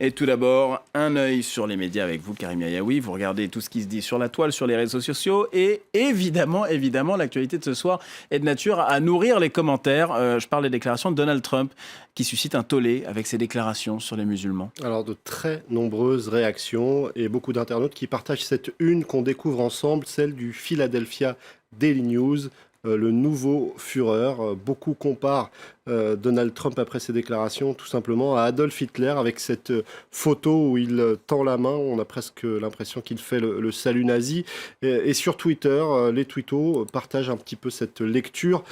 Et tout d'abord, un œil sur les médias avec vous, Karim Yayaoui. Vous regardez tout ce qui se dit sur la toile, sur les réseaux sociaux. Et évidemment, l'actualité de ce soir est de nature à nourrir les commentaires. Je parle des déclarations de Donald Trump qui suscitent un tollé avec ses déclarations sur les musulmans. Alors, de très nombreuses réactions et beaucoup d'internautes qui partagent cette une qu'on découvre ensemble, celle du Philadelphia Daily News. Le nouveau Führer. Beaucoup comparent Donald Trump après ses déclarations tout simplement à Adolf Hitler avec cette photo où il tend la main. On a presque l'impression qu'il fait le salut nazi. Et sur Twitter, les twittos partagent un petit peu cette lecture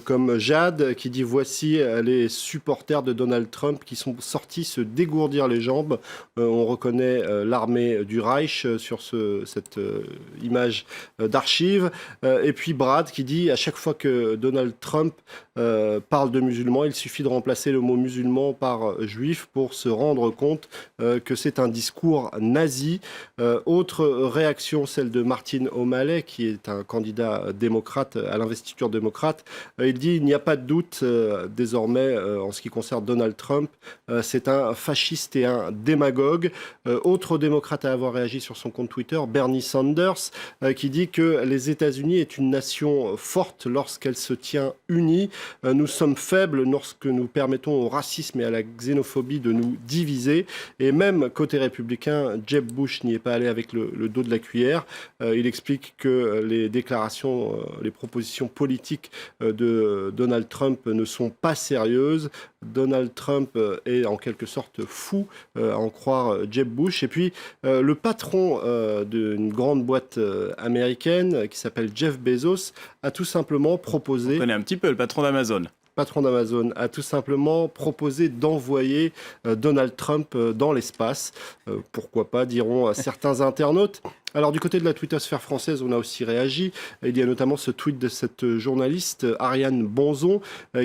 comme Jade qui dit « Voici les supporters de Donald Trump qui sont sortis se dégourdir les jambes ». On reconnaît l'armée du Reich sur cette image d'archive. Et puis Brad qui dit « À chaque fois que Donald Trump parle de musulmans, il suffit de remplacer le mot musulman par juif pour se rendre compte que c'est un discours nazi. » Autre réaction, celle de Martin O'Malley, qui est un candidat démocrate à l'investiture démocrate. Il dit « Il n'y a pas de doute désormais en ce qui concerne Donald Trump. C'est un fasciste et un démagogue. » Autre démocrate à avoir réagi sur son compte Twitter, Bernie Sanders, qui dit que les États-Unis est une nation forte lorsqu'elle se tient unie. Nous sommes faibles lorsque nous permettons au racisme et à la xénophobie de nous diviser. Et même côté républicain, Jeb Bush n'y est pas allé avec le dos de la cuillère. Il explique que les déclarations, les propositions politiques de Donald Trump ne sont pas sérieuses. Donald Trump est en quelque sorte fou, à en croire Jeb Bush. Et puis, le patron d'une grande boîte américaine qui s'appelle Jeff Bezos a tout simplement proposé... On connaît un petit peu le patron d'Amazon. Patron d'Amazon a tout simplement proposé d'envoyer Donald Trump dans l'espace. Pourquoi pas, diront certains internautes. Alors du côté de la twittosphère française, on a aussi réagi. Il y a notamment ce tweet de cette journaliste Ariane Bonzon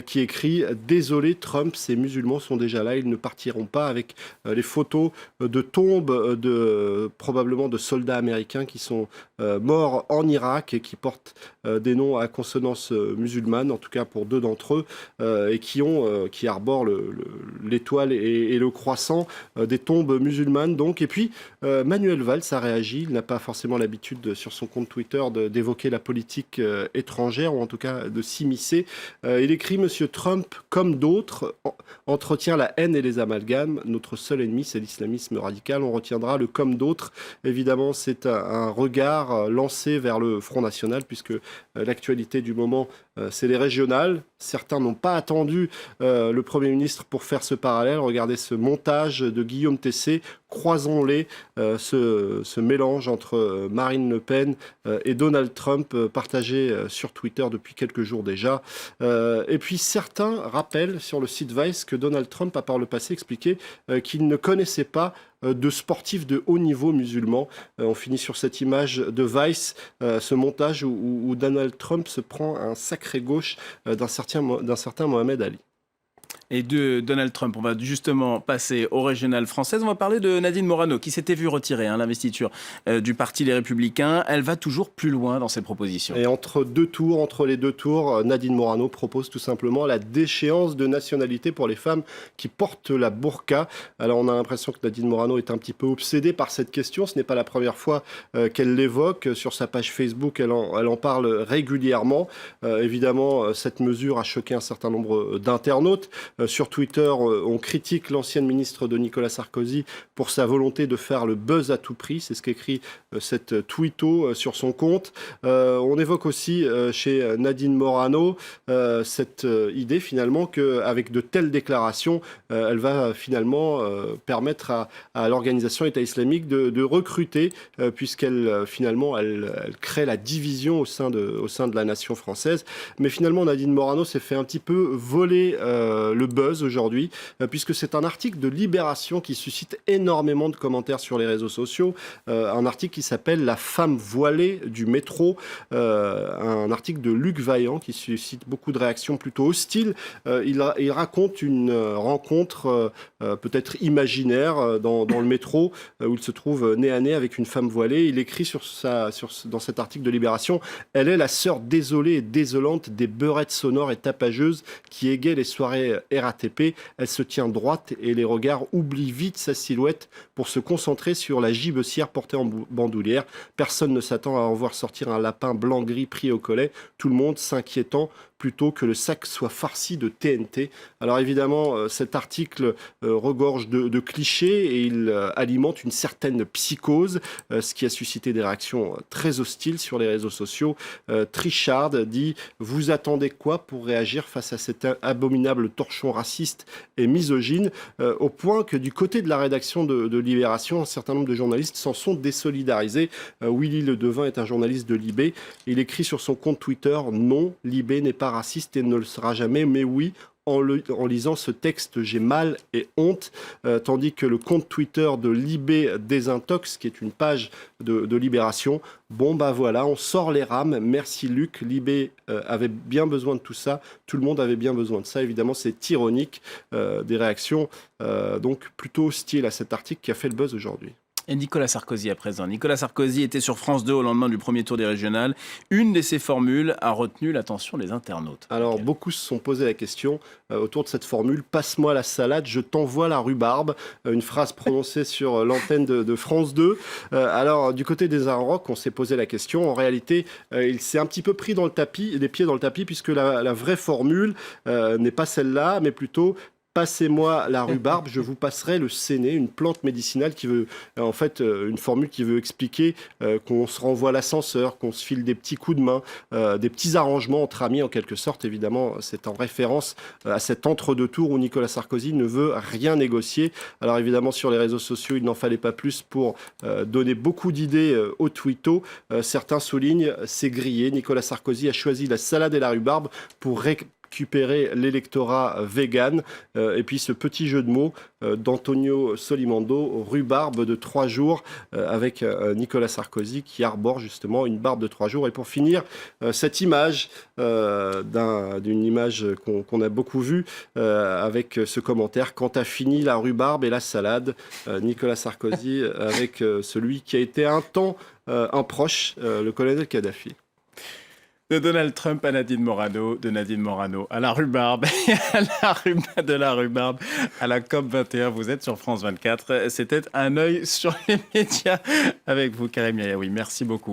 qui écrit « Désolé Trump, ces musulmans sont déjà là, ils ne partiront pas » avec les photos de tombes probablement de soldats américains qui sont morts en Irak et qui portent des noms à consonance musulmane, en tout cas pour 2 d'entre eux, et qui arborent l'étoile et le croissant, des tombes musulmanes donc. Et puis Manuel Valls a réagi, il n'a pas forcément l'habitude sur son compte Twitter d'évoquer la politique étrangère ou en tout cas de s'immiscer. Il écrit « Monsieur Trump, comme d'autres, entretient la haine et les amalgames. Notre seul ennemi, c'est l'islamisme radical. On retiendra le comme d'autres. » Évidemment, c'est un regard lancé vers le Front National puisque l'actualité du moment, c'est les régionales. Certains n'ont pas attendu le Premier ministre pour faire ce parallèle. Regardez ce montage de Guillaume Tessé. Croisons-les, ce mélange entre Marine Le Pen et Donald Trump partagé sur Twitter depuis quelques jours déjà. Et puis certains rappellent sur le site Vice que Donald Trump a par le passé expliqué qu'il ne connaissait pas de sportifs de haut niveau musulmans. On finit sur cette image de Vice, ce montage où Donald Trump se prend un sacré gauche d'un certain Mohamed Ali. Et de Donald Trump, on va justement passer aux régionales françaises. On va parler de Nadine Morano, qui s'était vue retirer l'investiture du Parti Les Républicains. Elle va toujours plus loin dans ses propositions. Et entre les deux tours, Nadine Morano propose tout simplement la déchéance de nationalité pour les femmes qui portent la burqa. Alors on a l'impression que Nadine Morano est un petit peu obsédée par cette question. Ce n'est pas la première fois qu'elle l'évoque. Sur sa page Facebook, elle en parle régulièrement. Évidemment, cette mesure a choqué un certain nombre d'internautes. Sur Twitter, on critique l'ancienne ministre de Nicolas Sarkozy pour sa volonté de faire le buzz à tout prix. C'est ce qu'écrit cette twitto sur son compte. On évoque aussi chez Nadine Morano cette idée finalement qu'avec de telles déclarations, elle va finalement permettre à l'organisation État islamique de recruter puisqu'elle finalement elle crée la division au sein de la nation française. Mais finalement, Nadine Morano s'est fait un petit peu voler le buzz aujourd'hui, puisque c'est un article de Libération qui suscite énormément de commentaires sur les réseaux sociaux, un article qui s'appelle « La femme voilée du métro », un article de Luc Vaillant qui suscite beaucoup de réactions plutôt hostiles. Il raconte une rencontre peut-être imaginaire dans le métro, où il se trouve nez à nez avec une femme voilée. Il écrit dans cet article de Libération « Elle est la sœur désolée et désolante des beurettes sonores et tapageuses qui égaient les soirées RATP. Elle se tient droite et les regards oublient vite sa silhouette pour se concentrer sur la gibecière portée en bandoulière. Personne ne s'attend à en voir sortir un lapin blanc-gris pris au collet. Tout le monde s'inquiétant plutôt que le sac soit farci de TNT. Alors évidemment, cet article regorge de clichés et il alimente une certaine psychose, ce qui a suscité des réactions très hostiles sur les réseaux sociaux. Trichard dit « Vous attendez quoi pour réagir face à cet abominable torchon raciste et misogyne ?» Au point que du côté de la rédaction de Libération, un certain nombre de journalistes s'en sont désolidarisés. Willy Ledevin est un journaliste de Libé. Il écrit sur son compte Twitter « Non, Libé n'est pas raciste et ne le sera jamais, mais oui, en lisant ce texte, j'ai mal et honte », tandis que le compte Twitter de Libé Désintox, qui est une page de Libération, bon bah voilà, on sort les rames, merci Luc, Libé avait bien besoin de tout ça, tout le monde avait bien besoin de ça, évidemment c'est ironique, des réactions donc plutôt hostiles à cet article qui a fait le buzz aujourd'hui. Et Nicolas Sarkozy à présent. Nicolas Sarkozy était sur France 2 au lendemain du premier tour des régionales. Une de ses formules a retenu l'attention des internautes. Alors, beaucoup se sont posé la question autour de cette formule « Passe-moi la salade, je t'envoie la rhubarbe », une phrase prononcée sur l'antenne de France 2. Alors, du côté des Arocs, on s'est posé la question. En réalité, il s'est un petit peu pris dans le tapis, les pieds dans le tapis, puisque la vraie formule n'est pas celle-là, mais plutôt passez-moi la rhubarbe, je vous passerai le séné, une plante médicinale qui veut, en fait, une formule qui veut expliquer qu'on se renvoie l'ascenseur, qu'on se file des petits coups de main, des petits arrangements entre amis en quelque sorte. Évidemment, c'est en référence à cet entre-deux-tours où Nicolas Sarkozy ne veut rien négocier. Alors évidemment, sur les réseaux sociaux, il n'en fallait pas plus pour donner beaucoup d'idées aux twittos. Certains soulignent, c'est grillé. Nicolas Sarkozy a choisi la salade et la rhubarbe pour récupérer l'électorat vegan. Et puis ce petit jeu de mots d'Antonio Solimando, rhubarbe de 3 jours, avec Nicolas Sarkozy qui arbore justement une barbe de 3 jours. Et pour finir, cette image, d'une image qu'on a beaucoup vue, avec ce commentaire « Quand t'as fini la rhubarbe et la salade », Nicolas Sarkozy avec celui qui a été un temps un proche, le colonel Kadhafi. De Donald Trump à Nadine Morano, de Nadine Morano à la rhubarbe, et de la rhubarbe à la COP21. Vous êtes sur France 24. C'était un œil sur les médias avec vous, Karim Yayaoui. Merci beaucoup.